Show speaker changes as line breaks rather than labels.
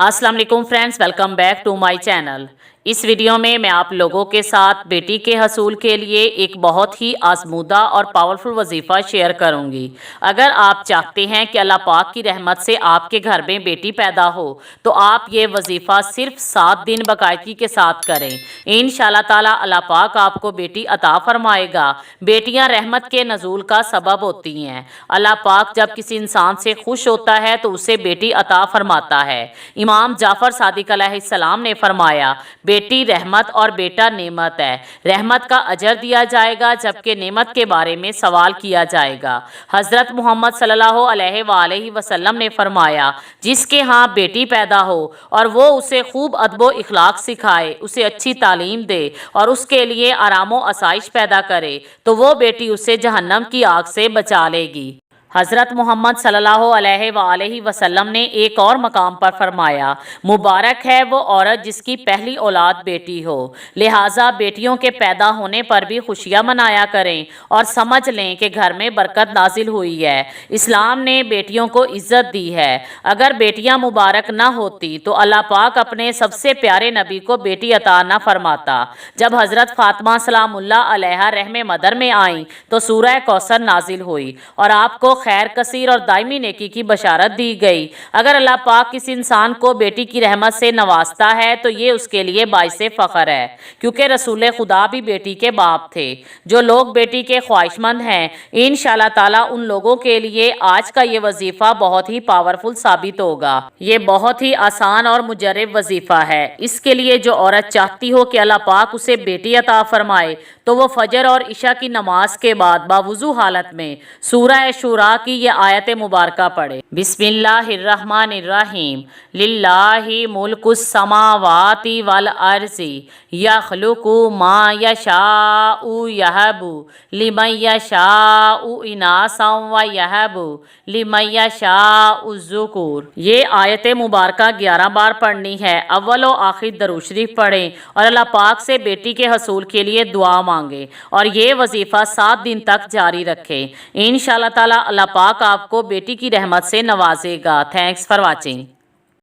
अस्सलाम वालेकुम friends, welcome back to my channel. इस वीडियो में मैं आप लोगों के साथ बेटी के हसूल के लिए एक बहुत ही आजमूदा और पावरफुल वजीफ़ा शेयर करूंगी। अगर आप चाहते हैं कि अल्लाह पाक की रहमत से आपके घर में बेटी पैदा हो तो आप ये वजीफ़ा सिर्फ 7 दिन बाकायदगी के साथ करें। इंशाअल्लाह ताला अल्लाह पाक आपको बेटी अता फरमाएगा। बेटियां रहमत के नज़ूल का सबब होती हैं। अल्लाह पाक जब किसी इंसान से खुश होता है तो उसे बेटी अता फरमाता है। इमाम जाफ़र सादिक अलैहिस्सलाम ने फरमाया, बेटी रहमत और बेटा नेमत है। रहमत का अजर दिया जाएगा जबकि नेमत के बारे में सवाल किया जाएगा। हज़रत मोहम्मद सल्लल्लाहु अलैहि वसल्लम ने फरमाया, जिसके यहाँ बेटी पैदा हो और वो उसे खूब अदब व इखलाक सिखाए, उसे अच्छी तालीम दे और उसके लिए आराम व आसाइश पैदा करे तो वो बेटी उसे जहन्नम की आग से बचा लेगी। हज़रत मोहम्मद सल्लल्लाहु अलैहि वसल्लम ने एक और मकाम पर फरमाया, मुबारक है वो औरत जिसकी पहली औलाद बेटी हो। लिहाजा बेटियों के पैदा होने पर भी खुशियाँ मनाया करें और समझ लें कि घर में बरकत नाजिल हुई है। इस्लाम ने बेटियों को इज़्ज़त दी है। अगर बेटियाँ मुबारक न होती तो अल्लाह पाक अपने सबसे प्यारे नबी को बेटी अता न फरमाता। जब हज़रत फ़ातिमा सलामुल्लाह अलैहा रहमे मदर में आईं तो सूरह कौसर नाजिल हुई और आपको खैर कसीर और दायमी नेकी की बशारत दी गई। अगर अल्लाह पाक किसी इंसान को बेटी की रहमत से नवाजता है तो ये उसके लिए बाइसे फ़ख्र है, क्योंकि रसूल खुदा भी बेटी के बाप थे। जो लोग बेटी के ख्वाहिशमंद हैं, इंशाअल्लाह ताला उन लोगों के लिए आज का ये वजीफ़ा बहुत ही पावरफुल साबित होगा। ये बहुत ही आसान और मुजर्रब वजीफ़ा है। इसके लिए जो औरत चाहती हो कि अल्लाह पाक उसे बेटी अता फरमाए तो वो फजर और इशा की नमाज के बाद बावुज़ू हालत में सूरह शूरा की ये आयत मुबारका पढ़े। बिस्मिल्लाहिर्रहमानिर्रहीम। लिल्लाहि मुल्कुस समावाति वल अर्ज़ि यख़्लुक़ु मा यशाउ यहबु लिमन यशाउ इनासन व यहबु लिमन यशाउ ज़ुकुर। ये आयत मुबारका 11 बार पढ़नी है। अव्वल व आखिर दरूद शरीफ पढ़ें और अल्लाह पाक से बेटी के हसूल के लिए दुआ मांगे और ये वजीफ़ा 7 दिन तक जारी रखें। इंशाअल्लाह ताला अल्लाह पाक आपको बेटी की रहमत से नवाजेगा। Thanks for watching.